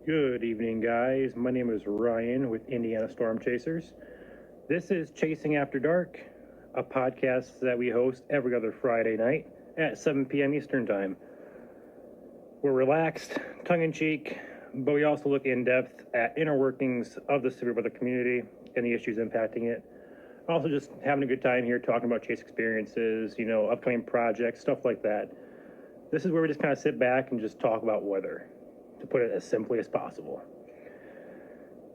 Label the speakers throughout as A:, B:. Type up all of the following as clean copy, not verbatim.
A: Good evening, guys. My name is Ryan with Indiana Storm Chasers. This is Chasing After Dark, a podcast that we host every other Friday night at 7 p.m. Eastern Time. We're relaxed, tongue in cheek, but we also look in depth at inner workings of the severe weather community and the issues impacting it. Also, just having a good time here talking about chase experiences, upcoming projects, stuff like that. This is where we just kind of sit back and just talk about weather, to put it as simply as possible.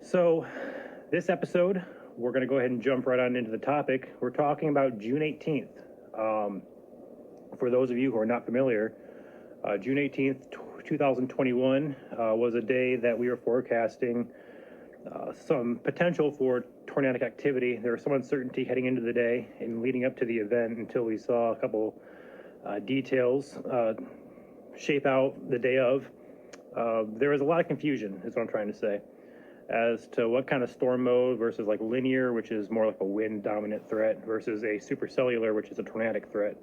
A: So, this episode, we're going to go ahead and jump right on into the topic. We're talking about June 18th. For those of you who are not familiar, June 18th, 2021 was a day that we were forecasting some potential for tornadic activity. There was some uncertainty heading into the day and leading up to the event until we saw a couple details shape out the day of. There was a lot of confusion, is what I'm trying to say, as to what kind of storm mode versus like linear, which is more like a wind dominant threat, versus a supercellular, which is a tornadic threat.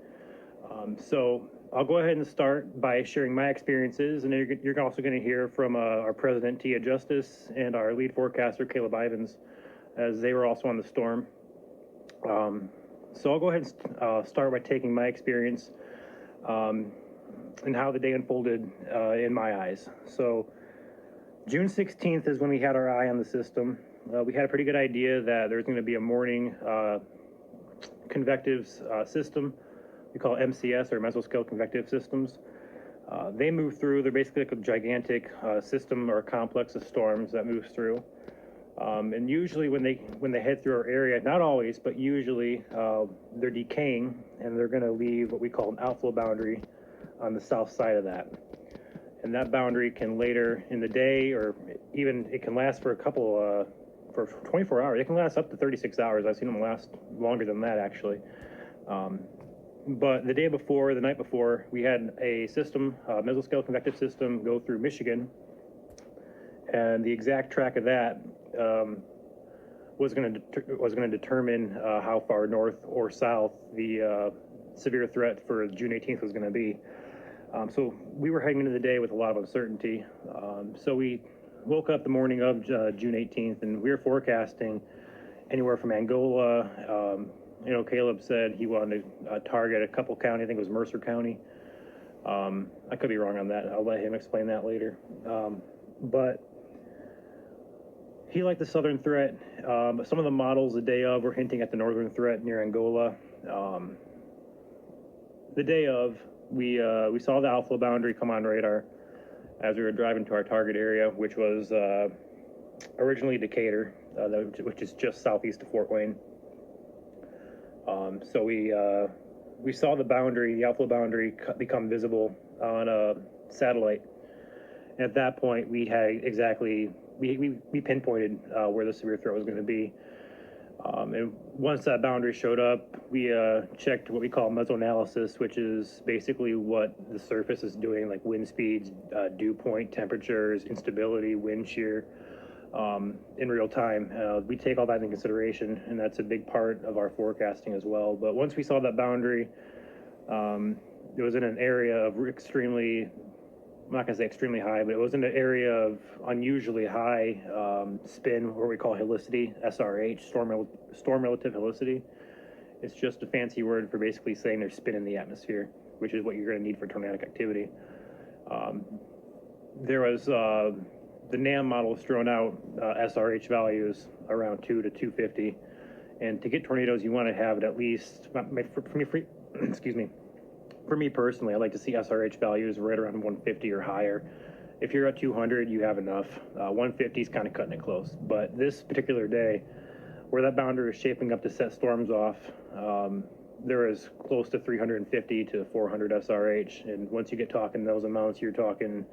A: So I'll go ahead and start by sharing my experiences, and you're also going to hear from our president, Tia Justice, and our lead forecaster, Caleb Ivins, as they were also on the storm. So I'll go ahead and start by taking my experience and how the day unfolded in my eyes. So June 16th is when we had our eye on the system. We had a pretty good idea that there's going to be a morning convective system. We call MCS, or mesoscale convective systems. They move through. They're basically like a gigantic system or a complex of storms that moves through. And usually when they head through our area, not always, but usually they're decaying, and they're going to leave what we call an outflow boundary on the south side of that. And that boundary can later in the day, or even it can last for for 24 hours. It can last up to 36 hours. I've seen them last longer than that, actually. But the day before, the night before, we had a system, mesoscale convective system, go through Michigan. And the exact track of that was going to determine how far north or south the severe threat for June 18th was going to be. So we were heading into the day with a lot of uncertainty. So we woke up the morning of June 18th, and we were forecasting anywhere from Angola. Caleb said he wanted to target a couple counties. I think it was Mercer County. I could be wrong on that. I'll let him explain that later. But he liked the southern threat. But some of the models the day of were hinting at the northern threat near Angola. The day of, we saw the outflow boundary come on radar as we were driving to our target area, which was originally Decatur, which is just southeast of Fort Wayne. So we saw the boundary, the outflow boundary, become visible on a satellite. And at that point, we had exactly we pinpointed where the severe threat was going to be. And once that boundary showed up, we checked what we call mesoanalysis, which is basically what the surface is doing, like wind speeds, dew point, temperatures, instability, wind shear, in real time. We take all that into consideration, and that's a big part of our forecasting as well. But once we saw that boundary, it was in an area of extremely, I'm not going to say extremely high, but it was in an area of unusually high spin, what we call helicity, SRH, storm relative helicity. It's just a fancy word for basically saying there's spin in the atmosphere, which is what you're going to need for tornadic activity. There was the NAM model was thrown out SRH values around 2 to 250, and to get tornadoes, you want to have it at least, excuse me. For me personally, I like to see SRH values right around 150 or higher. If you're at 200, you have enough. 150 is kind of cutting it close. But this particular day, where that boundary was shaping up to set storms off, there was close to 350 to 400 SRH. And once you get talking those amounts, you're talking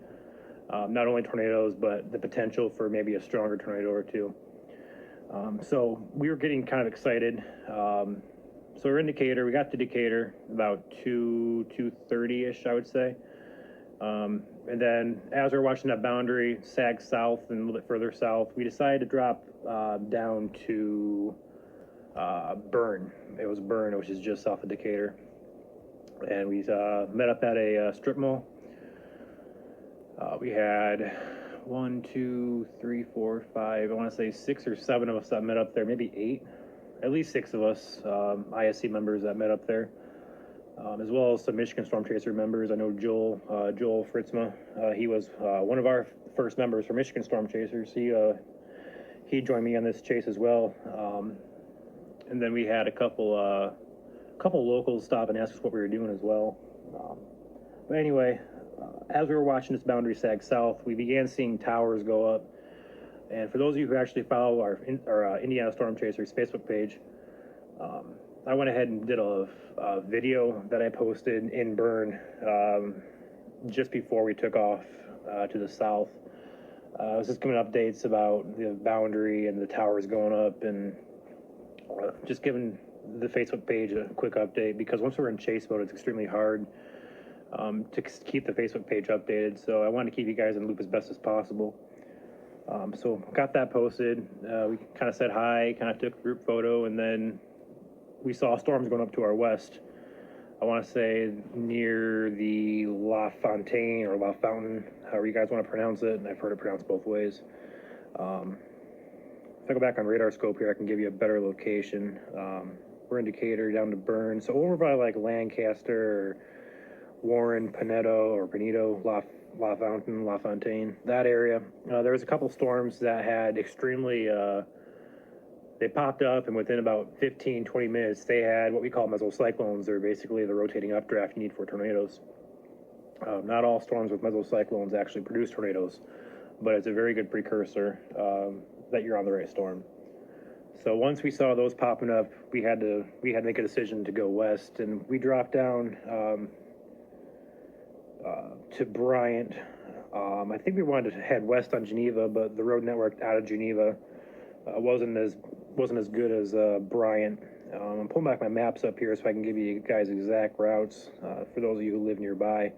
A: not only tornadoes, but the potential for maybe a stronger tornado or two. So we were getting kind of excited. So we're in Decatur. We got to Decatur about 2:30ish, I would say. And then as we're watching that boundary sag south and a little bit further south, we decided to drop down to Bern. It was Bern, which is just south of Decatur. And we met up at a strip mall. We had one, two, three, four, five. I want to say 6 or 7 of us that met up there, maybe 8. At least 6 of us, ISC members that met up there, as well as some Michigan Storm Chaser members. I know Joel Fritzma. He was one of our first members for Michigan Storm Chasers. He joined me on this chase as well. And then we had a couple locals stop and ask us what we were doing as well. But anyway, as we were watching this boundary sag south, we began seeing towers go up. And for those of you who actually follow our Indiana Storm Chasers Facebook page, I went ahead and did a video that I posted in Bern just before we took off to the south. I was just giving updates about the boundary and the towers going up, and just giving the Facebook page a quick update, because once we're in chase mode, it's extremely hard to keep the Facebook page updated. So I wanted to keep you guys in the loop as best as possible. So got that posted. We kind of said hi, kind of took a group photo, and then we saw storms going up to our west. I want to say near the La Fontaine or La Fountain, however you guys want to pronounce it, and I've heard it pronounced both ways. If I go back on radar scope here, I can give you a better location. We're in Decatur down to Bern, so over by like Lancaster, or Warren, Pinedo, La Fountain, La Fontaine, that area. There was a couple storms that had extremely, they popped up, and within about 15-20 minutes, they had what we call mesocyclones. They're basically the rotating updraft you need for tornadoes. Not all storms with mesocyclones actually produce tornadoes, but it's a very good precursor that you're on the right storm. So once we saw those popping up, we had to make a decision to go west, and we dropped down to Bryant. I think we wanted to head west on Geneva, but the road network out of Geneva wasn't as good as Bryant. I'm pulling back my maps up here so I can give you guys exact routes for those of you who live nearby.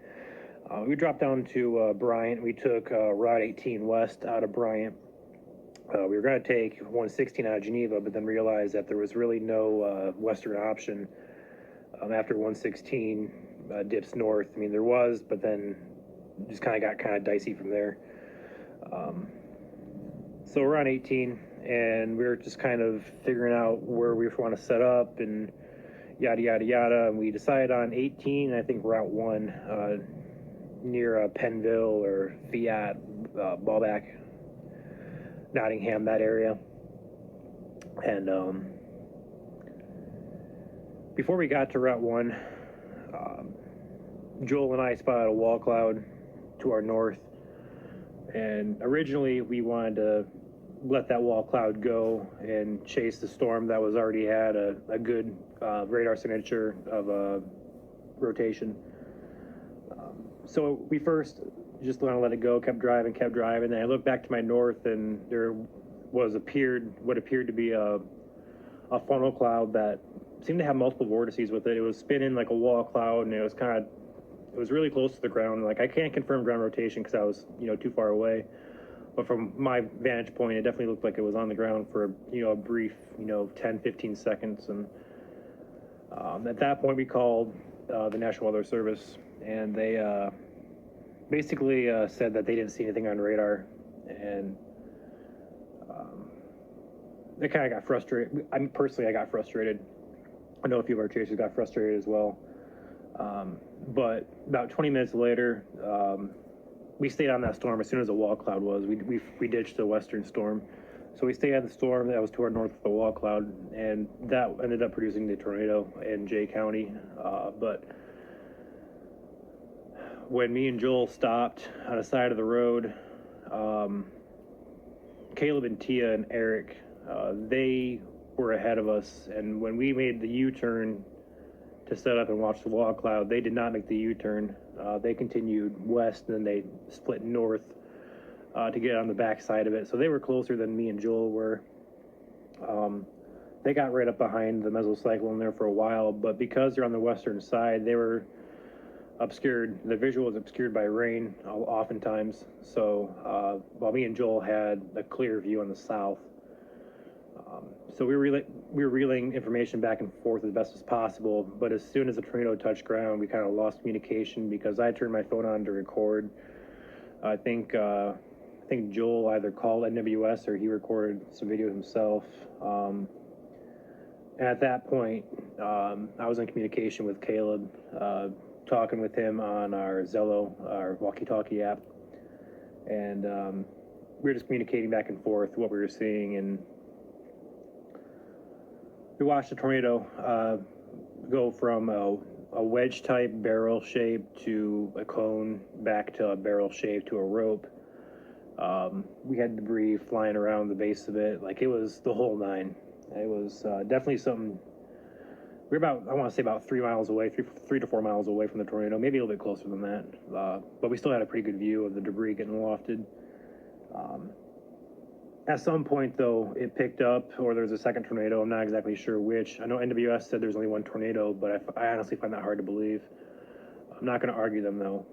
A: We dropped down to Bryant. We took Route 18 west out of Bryant. We were going to take 116 out of Geneva, but then realized that there was really no western option after 116 dips north. I mean, there was, but then just got dicey from there. So we're on 18, and we were just kind of figuring out where we want to set up and yada, yada, yada. And we decided on 18, I think Route 1, near Pennville or Fiat, Ballback, Nottingham, that area. And before we got to Route 1, Joel and I spotted a wall cloud to our north. And originally we wanted to let that wall cloud go and chase the storm that was already had a good radar signature of rotation. So we first just let it go, kept driving. Then I looked back to my north, and there was what appeared to be a funnel cloud that seemed to have multiple vortices with it. It was spinning like a wall cloud, and it was really close to the ground. Like, I can't confirm ground rotation because I was too far away, but from my vantage point, it definitely looked like it was on the ground for a brief 10-15 seconds. And at that point we called the National Weather Service, and they basically said that they didn't see anything on radar. And they kind of got frustrated. I got frustrated. I know a few of our chasers got frustrated as well. But about 20 minutes later, we stayed on that storm as soon as the wall cloud was. We ditched the western storm. So we stayed on the storm that was to our north of the wall cloud, and that ended up producing the tornado in Jay County. But when me and Joel stopped on the side of the road, Caleb and Tia and Eric, they were ahead of us. And when we made the U-turn to set up and watch the wall cloud, they did not make the U-turn. They continued west, and then they split north to get on the back side of it. So they were closer than me and Joel were. They got right up behind the mesocyclone there for a while, but because they're on the western side, they were obscured. The visual was obscured by rain oftentimes. So while me and Joel had a clear view on the south. So we were relaying information back and forth as best as possible, but as soon as the tornado touched ground, we kind of lost communication because I turned my phone on to record. I think think Joel either called NWS or he recorded some video himself. At that point, I was in communication with Caleb, talking with him on our Zello, our walkie-talkie app, and we were just communicating back and forth what we were seeing, and we watched the tornado go from a wedge-type barrel shape to a cone, back to a barrel shape to a rope. We had debris flying around the base of it. Like, it was the whole nine. It was definitely something. We were about, I want to say about 3 miles away, 3 to 4 miles away from the tornado, maybe a little bit closer than that. But we still had a pretty good view of the debris getting lofted. At some point, though, it picked up, or there was a second tornado. I'm not exactly sure which. I know NWS said there's only one tornado, but I honestly find that hard to believe. I'm not going to argue them, though.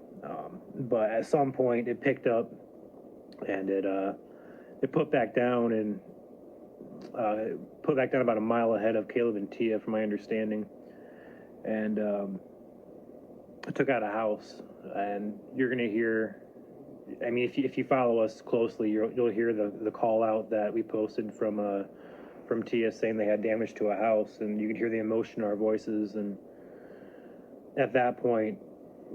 A: But at some point, it picked up, and it put back down, and put back down about a mile ahead of Caleb and Tia, from my understanding. And it took out a house, and you're going to hear, I mean, if you follow us closely, you'll hear the call out that we posted from Tia saying they had damage to a house, and you can hear the emotion in our voices. And at that point,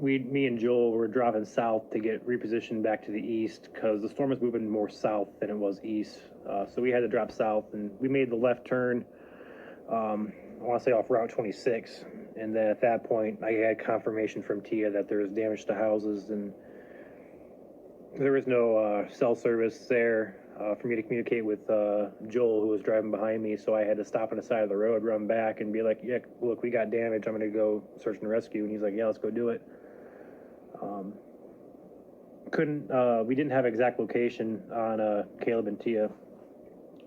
A: me and Joel were driving south to get repositioned back to the east because the storm was moving more south than it was east. So we had to drop south, and we made the left turn, I want to say off Route 26. And then at that point, I had confirmation from Tia that there was damage to houses, and there was no cell service there for me to communicate with Joel, who was driving behind me. So I had to stop on the side of the road, run back, and be like, yeah, look, we got damage. I'm going to go search and rescue. And he's like, yeah, let's go do it. We didn't have exact location on Caleb and Tia.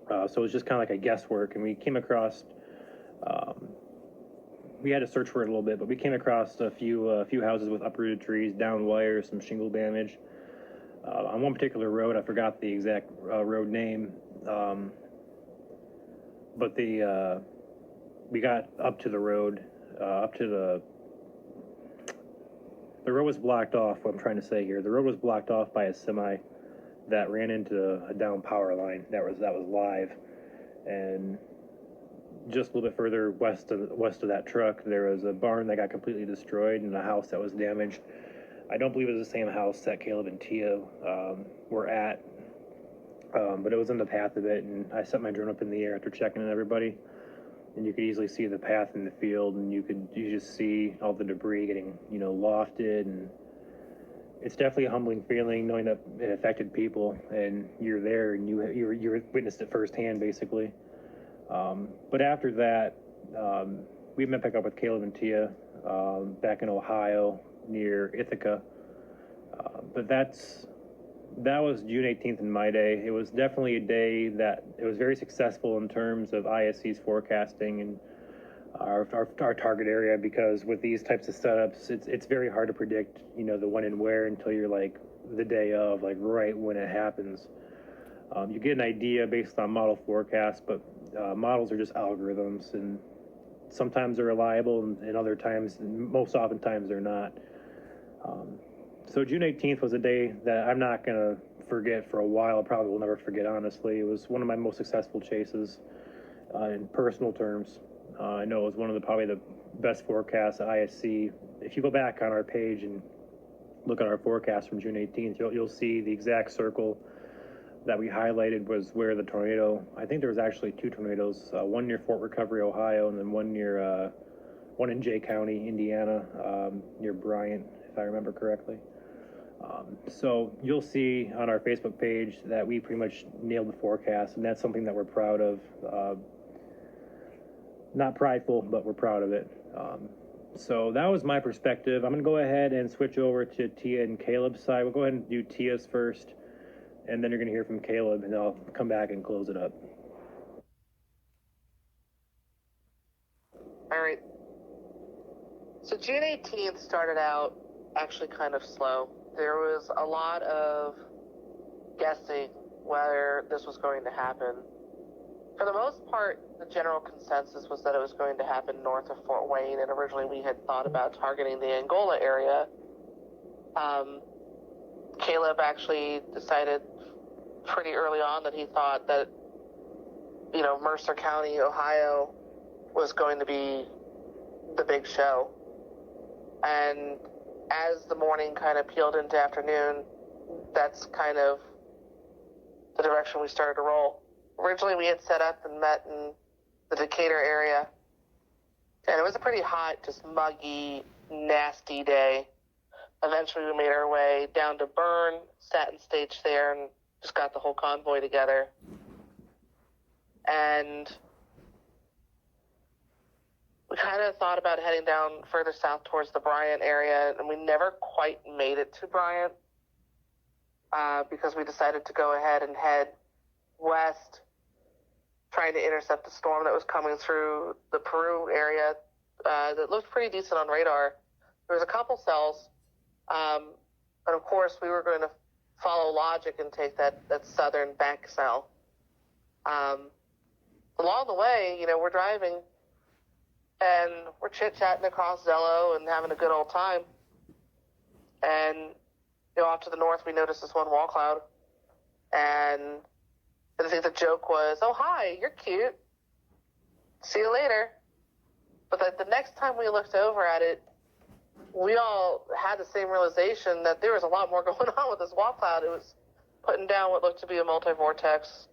A: So it was just kind of like a guesswork. And we came across, we had to search for it a little bit, but we came across a few houses with uprooted trees, down wires, some shingle damage. On one particular road, I forgot the exact road name, but we got up to the road, the road was blocked off. What I'm trying to say here, the road was blocked off by a semi that ran into a down power line that was live, and just a little bit further west of that truck, there was a barn that got completely destroyed and a house that was damaged. I don't believe it was the same house that Caleb and Tia were at, but it was in the path of it, and I set my drone up in the air after checking on everybody, and you could easily see the path in the field, and you just see all the debris getting, lofted, and it's definitely a humbling feeling knowing that it affected people, and you're there, and you witnessed it firsthand, basically. But after that, we met back up with Caleb and Tia back in Ohio, near Ithaca, but that was June 18th in my day. It was definitely a day that it was very successful in terms of ISC's forecasting and our target area, because with these types of setups, it's very hard to predict, the when and where until you're like the day of, like right when it happens. You get an idea based on model forecasts, but models are just algorithms, and sometimes they're reliable, and other times, most oftentimes, they're not. So June 18th was a day that I'm not going to forget for a while. I probably will never forget, honestly. It was one of my most successful chases in personal terms. I know it was probably the best forecasts at ISC. If you go back on our page and look at our forecast from June 18th, you'll see the exact circle that we highlighted was where the tornado, I think there was actually two tornadoes, one near Fort Recovery, Ohio, and then one in Jay County, Indiana, near Bryant, if I remember correctly. So you'll see on our Facebook page that we pretty much nailed the forecast, and that's something that we're proud of. Not prideful, but we're proud of it. So that was my perspective. I'm going to go ahead and switch over to Tia and Caleb's side. We'll go ahead and do Tia's first, and then you're going to hear from Caleb, and I'll come back and close it up.
B: All right. So June 18th started out actually kind of slow. There was a lot of guessing whether this was going to happen. For the most part, the general consensus was that it was going to happen north of Fort Wayne, and originally we had thought about targeting the Angola area. Caleb actually decided pretty early on that he thought that, Mercer County, Ohio was going to be the big show. And as the morning kind of peeled into afternoon, that's kind of the direction we started to roll. Originally, we had set up and met in the Decatur area, and it was a pretty hot, just muggy, nasty day. Eventually, we made our way down to Bern, sat and staged there, and just got the whole convoy together. And we kind of thought about heading down further south towards the Bryant area, and we never quite made it to Bryant because we decided to go ahead and head west, trying to intercept the storm that was coming through the Peru area that looked pretty decent on radar. There was a couple cells, and of course we were going to follow logic and take that southern bank cell. Along the way, we're driving, and we're chit-chatting across Zello and having a good old time. And, off to the north, we noticed this one wall cloud. And I think the joke was, "Oh, hi, you're cute. See you later." But the next time we looked over at it, we all had the same realization that there was a lot more going on with this wall cloud. It was putting down what looked to be a multi-vortex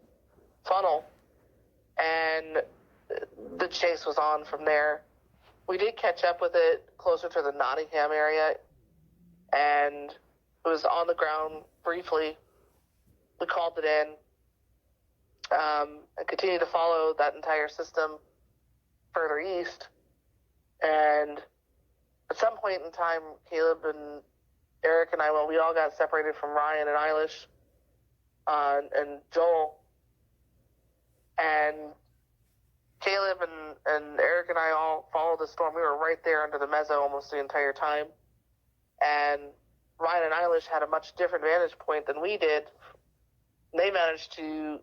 B: funnel. And the chase was on from there. We did catch up with it closer to the Nottingham area, and it was on the ground briefly. We called it in and continued to follow that entire system further east. And at some point in time, Caleb and Eric and I, we all got separated from Ryan and Eilish and Joel. And Caleb and Eric and I all followed the storm. We were right there under the mezzo almost the entire time. And Ryan and Eilish had a much different vantage point than we did. They managed to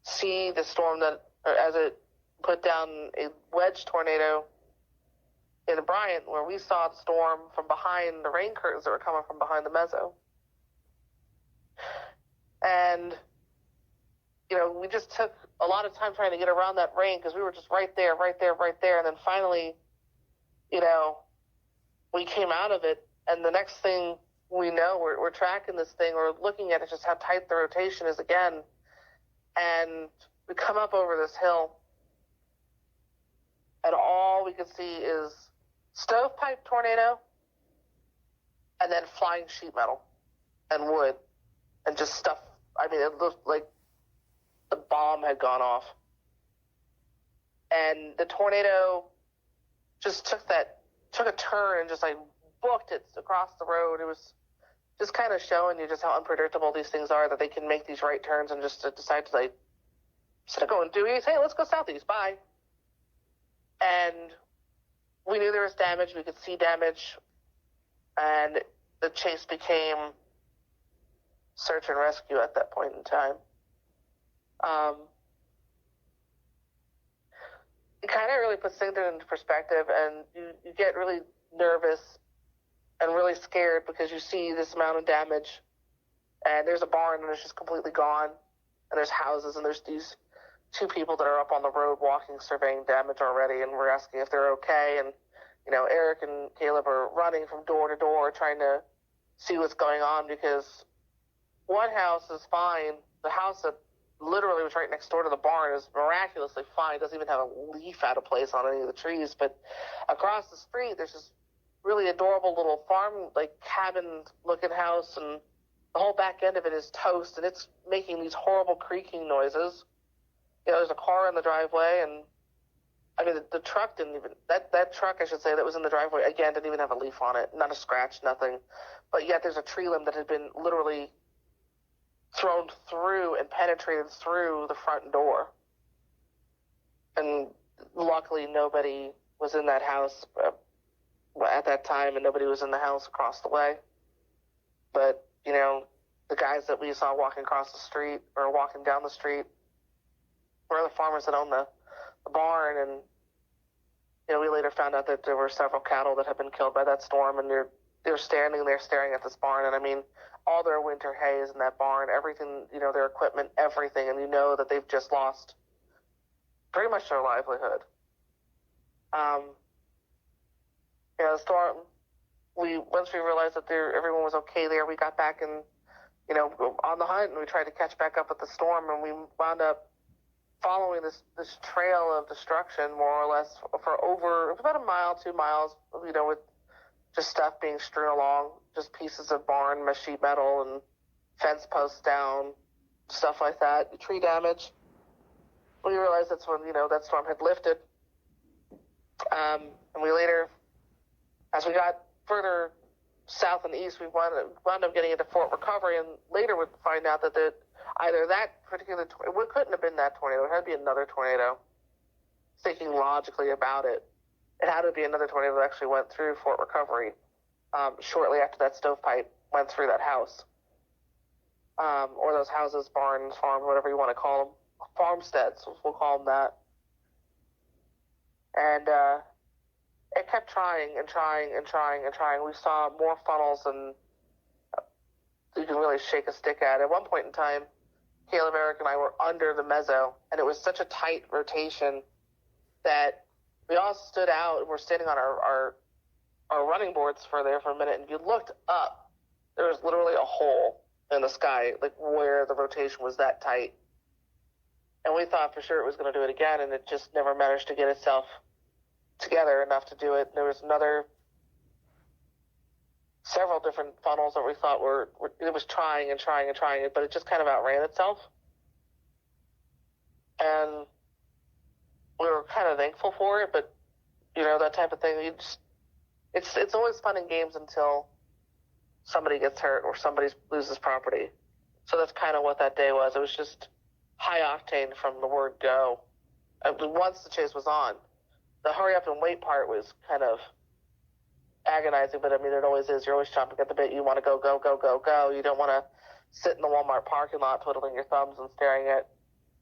B: see the storm as it put down a wedge tornado in Bryant, where we saw the storm from behind the rain curtains that were coming from behind the mezzo. And, we just took a lot of time trying to get around that rain because we were just right there. And then finally, we came out of it. And the next thing we know, we're tracking this thing. We're looking at it, just how tight the rotation is again. And we come up over this hill, and all we could see is stovepipe tornado and then flying sheet metal and wood and just stuff. I mean, it looked like the bomb had gone off. And the tornado just took a turn and just booked it across the road. It was just kind of showing you just how unpredictable these things are, that they can make these right turns and just decide to instead of going due east, hey, let's go southeast, bye. And we knew there was damage. We could see damage. And the chase became search and rescue at that point in time. It kind of really puts things into perspective, and you get really nervous and really scared because you see this amount of damage, and there's a barn and it's just completely gone, and there's houses, and there's these two people that are up on the road walking, surveying damage already, and we're asking if they're okay. And Eric and Caleb are running from door to door trying to see what's going on, because one house is fine. The house that literally was right next door to the barn is miraculously fine. It doesn't even have a leaf out of place on any of the trees. But across the street, there's this really adorable little farm, cabin-looking house, and the whole back end of it is toast, and it's making these horrible creaking noises. There's a car in the driveway, and I mean, the truck didn't even, that truck, I should say, that was in the driveway, again, didn't even have a leaf on it, not a scratch, nothing. But yet there's a tree limb that had been literally thrown through and penetrated through the front door. And luckily nobody was in that house at that time, and nobody was in the house across the way. But, the guys that we saw walking across the street or walking down the street were the farmers that owned the barn. And, we later found out that there were several cattle that had been killed by that storm, and they're standing there staring at this barn, and I mean, all their winter hay is in that barn, everything, their equipment, everything, and that they've just lost pretty much their livelihood. The storm, once we realized that everyone was okay there, we got back and, on the hunt, and we tried to catch back up with the storm, and we wound up following this trail of destruction, more or less, for over about a mile, 2 miles, with just stuff being strewn along, just pieces of barn, sheet metal, and fence posts down, stuff like that, tree damage. We realized that's when, that storm had lifted. And we later, as we got further south and east, we wound up getting into Fort Recovery, and later would find out that either that particular, it couldn't have been that tornado, it had to be another tornado. Thinking logically about it, it had to be another tornado that actually went through Fort Recovery shortly after that stovepipe went through that house. Or those houses, barns, farms, whatever you want to call them. Farmsteads, we'll call them that. And it kept trying and trying and trying and trying. We saw more funnels than you can really shake a stick at. At one point in time, Caleb, Eric, and I were under the mezzo, and it was such a tight rotation that we all stood out, and we're standing on our running boards for a minute, and if you looked up, there was literally a hole in the sky, like where the rotation was that tight. And we thought for sure it was going to do it again, and it just never managed to get itself together enough to do it. There was several different funnels that we thought it was trying and trying and trying, but it just kind of outran itself. And we were kind of thankful for it, but that type of thing, it's always fun in games until somebody gets hurt or somebody loses property. So that's kind of what that day was. It was just high octane from the word go. And once the chase was on, the hurry up and wait part was kind of agonizing, but I mean, it always is. You're always chomping at the bit. You want to go, go, go, go, go. You don't want to sit in the Walmart parking lot twiddling your thumbs and staring at,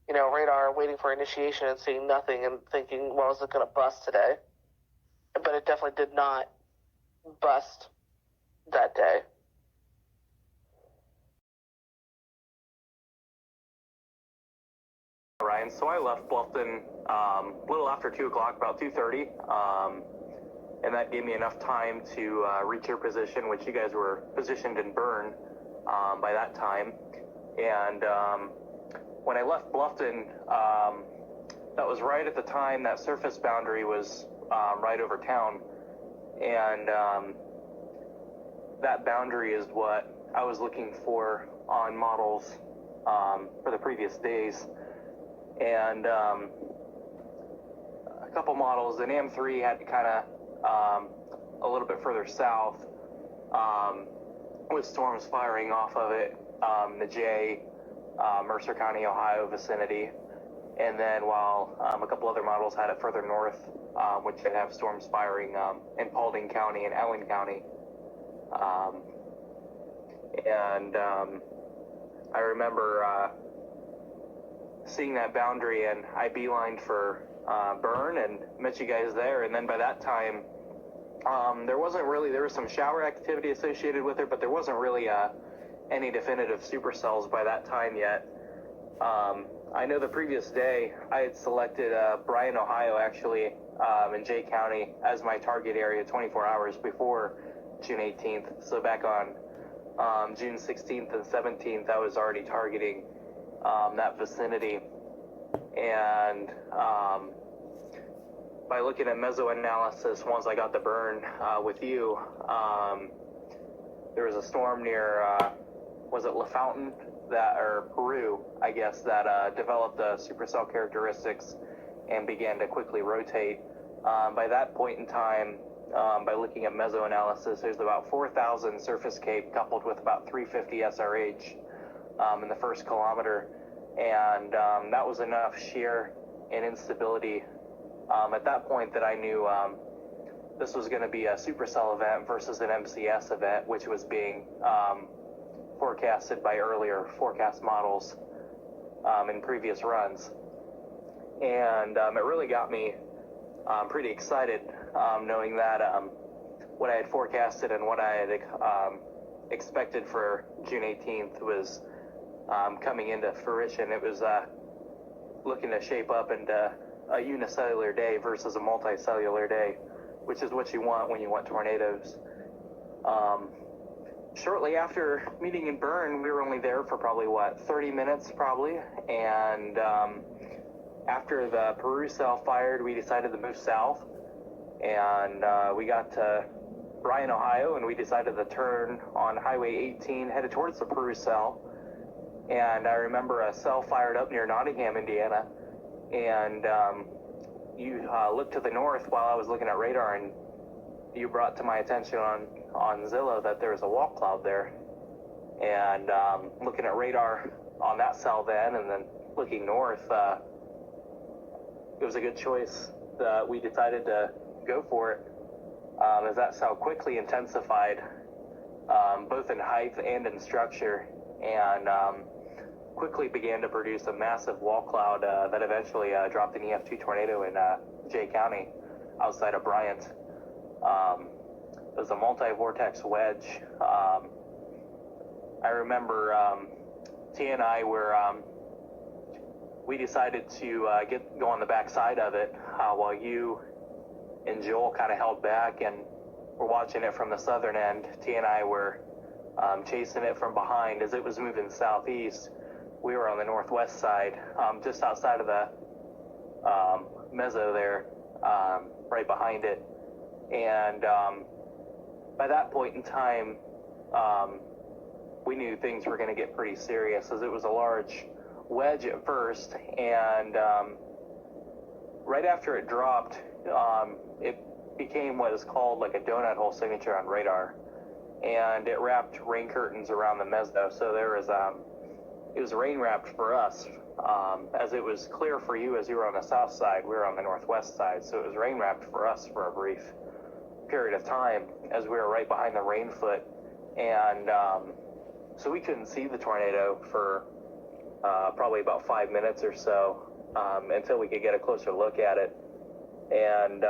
B: radar, waiting for initiation and seeing nothing and thinking, well, is it going to bust today? But it definitely did not bust that day.
C: Ryan, so I left Bluffton a little after 2 o'clock, about 2:30, and that gave me enough time to reach your position, which you guys were positioned in Bern by that time. And when I left Bluffton, that was right at the time that surface boundary was right over town, and that boundary is what I was looking for on models for the previous days. And a couple models, an AM3 had kind of a little bit further south with storms firing off of it, the J, Mercer County, Ohio vicinity. And then while a couple other models had it further north, which could have storms firing in Paulding County and Allen County. I remember seeing that boundary, and I beelined for Bern and met you guys there. And then by that time, there was some shower activity associated with it, but there wasn't really any definitive supercells by that time yet. I know the previous day I had selected Bryan, Ohio, actually, in Jay County as my target area 24 hours before June 18th. So back on June 16th and 17th, I was already targeting that vicinity. And by looking at mesoanalysis, once I got the Bern with you, there was a storm near, was it LaFountain? Or Peru, I guess, that developed the supercell characteristics and began to quickly rotate. By that point in time, by looking at mesoanalysis, there's about 4,000 surface cape coupled with about 350 SRH in the first kilometer. And that was enough shear and instability at that point that I knew this was going to be a supercell event versus an MCS event, which was being forecasted by earlier forecast models in previous runs. And it really got me pretty excited knowing that what I had forecasted and what I had expected for June 18th was coming into fruition. It was looking to shape up into a unicellular day versus a multicellular day, which is what you want when you want tornadoes. Shortly after meeting in Bern, we were only there for probably 30 minutes probably, and after the Peru cell fired, we decided to move south, and we got to Bryan, Ohio, and we decided to turn on Highway 18 headed towards the Peru cell. And I remember a cell fired up near Nottingham, Indiana, and you looked to the north while I was looking at radar, and you brought to my attention on Zillow that there was a wall cloud there. And looking at radar on that cell then, and then looking north, it was a good choice that we decided to go for it, as that cell quickly intensified, both in height and in structure, and quickly began to produce a massive wall cloud that eventually dropped an EF2 tornado in Jay County outside of Bryant. It was a multi-vortex wedge. I remember T and I were, we decided to go on the back side of it while you and Joel kind of held back and were watching it from the southern end. T and I were chasing it from behind as it was moving southeast. We were on the northwest side, just outside of the mezzo there, right behind it. And by that point in time, we knew things were going to get pretty serious, as it was a large wedge at first, and right after it dropped, it became what is called like a donut hole signature on radar, and it wrapped rain curtains around the mezzo. So there was it was rain wrapped for us, as it was clear for you as you were on the south side. We were on the northwest side, so it was rain wrapped for us for a brief period of time as we were right behind the rain foot, and so we couldn't see the tornado for probably about 5 minutes or so, until we could get a closer look at it. And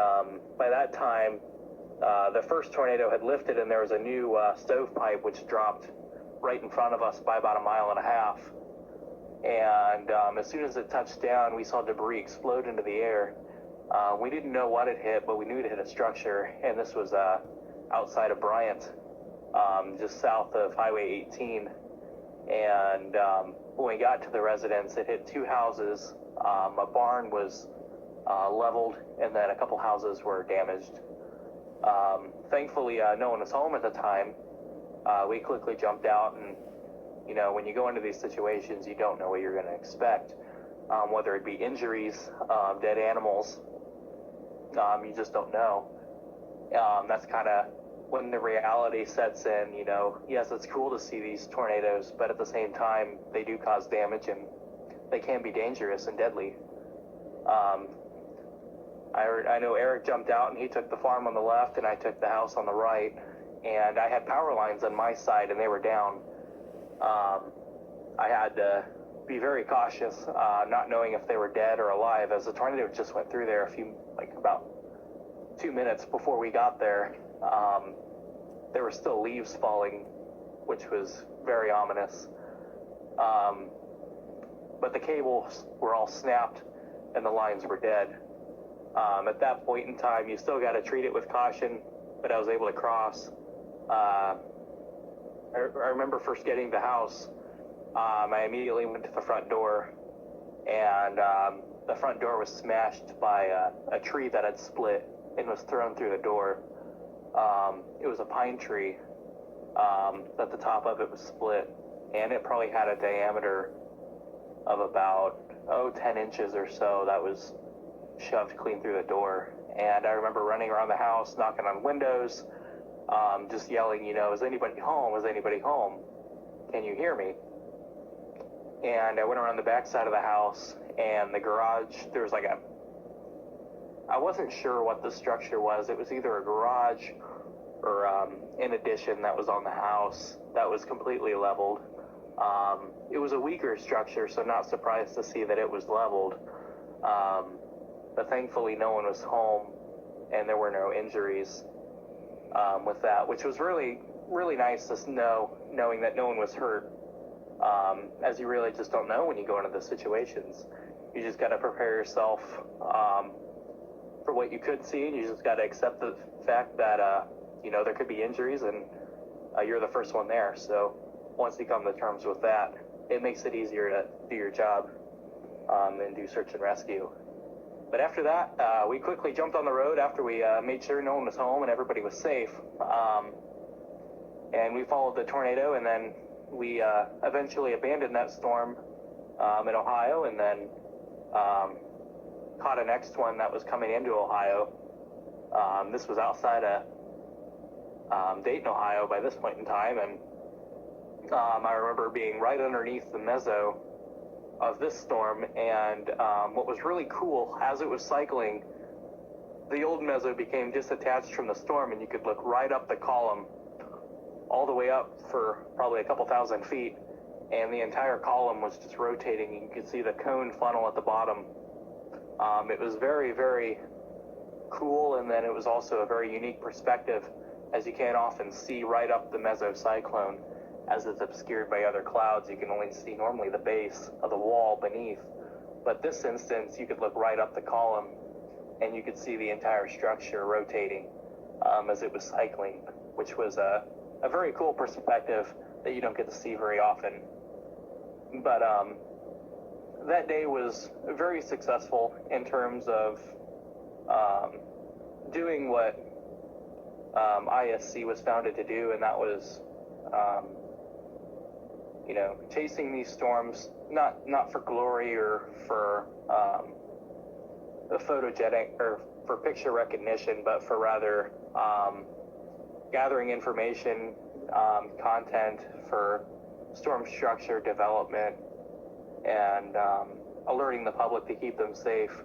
C: by that time, the first tornado had lifted, and there was a new stovepipe which dropped right in front of us by about 1.5 miles. And as soon as it touched down, we saw debris explode into the air. We didn't know what it hit, but we knew it hit a structure, and this was outside of Bryant, just south of Highway 18. And when we got to the residence, it hit 2 houses. A barn was leveled, and then a couple houses were damaged. Thankfully, no one was home at the time. We quickly jumped out, and you know, when you go into these situations, you don't know what you're going to expect, whether it be injuries, dead animals. You just don't know. That's kind of when the reality sets in. You know, yes, it's cool to see these tornadoes, but at the same time, they do cause damage, and they can be dangerous and deadly. I know Eric jumped out, and he took the farm on the left, and I took the house on the right, and I had power lines on my side, and they were down. I had to be very cautious, not knowing if they were dead or alive, as the tornado just went through there about 2 minutes before we got there. There were still leaves falling, which was very ominous. But the cables were all snapped, and the lines were dead. At that point in time, you still got to treat it with caution, but I was able to cross. I remember first getting the house, I immediately went to the front door, and the front door was smashed by a tree that had split and was thrown through the door. It was a pine tree that the top of it was split, and it probably had a diameter of about 10 inches or so that was shoved clean through the door. And I remember running around the house, knocking on windows, just yelling, you know, is anybody home? Is anybody home? Can you hear me? And I went around the back side of the house, and the garage, there was I wasn't sure what the structure was. It was either a garage or an addition that was on the house that was completely leveled. It was a weaker structure, so not surprised to see that it was leveled. But thankfully no one was home, and there were no injuries. with that, which was really, really nice to knowing that no one was hurt. As you really just don't know when you go into those situations. You just got to prepare yourself for what you could see, and you just got to accept the fact that there could be injuries, and you're the first one there. So once you come to terms with that, it makes it easier to do your job and do search and rescue. But after that, we quickly jumped on the road after we made sure no one was home and everybody was safe. And we followed the tornado, and then we eventually abandoned that storm in Ohio, and then caught a next one that was coming into Ohio. This was outside of Dayton, Ohio by this point in time, and I remember being right underneath the meso of this storm, and what was really cool, as it was cycling, the old meso became disattached from the storm, and you could look right up the column all the way up for probably a couple thousand feet, and the entire column was just rotating. You could see the cone funnel at the bottom. It was very, very cool, and then it was also a very unique perspective, as you can't often see right up the mesocyclone, as it's obscured by other clouds. You can only see normally the base of the wall beneath, but this instance you could look right up the column, and you could see the entire structure rotating as it was cycling, which was a very cool perspective that you don't get to see very often. But that day was very successful in terms of doing what ISC was founded to do, and that was chasing these storms, not for glory or for the photogenic or for picture recognition, but for rather gathering information, content for storm structure development, and alerting the public to keep them safe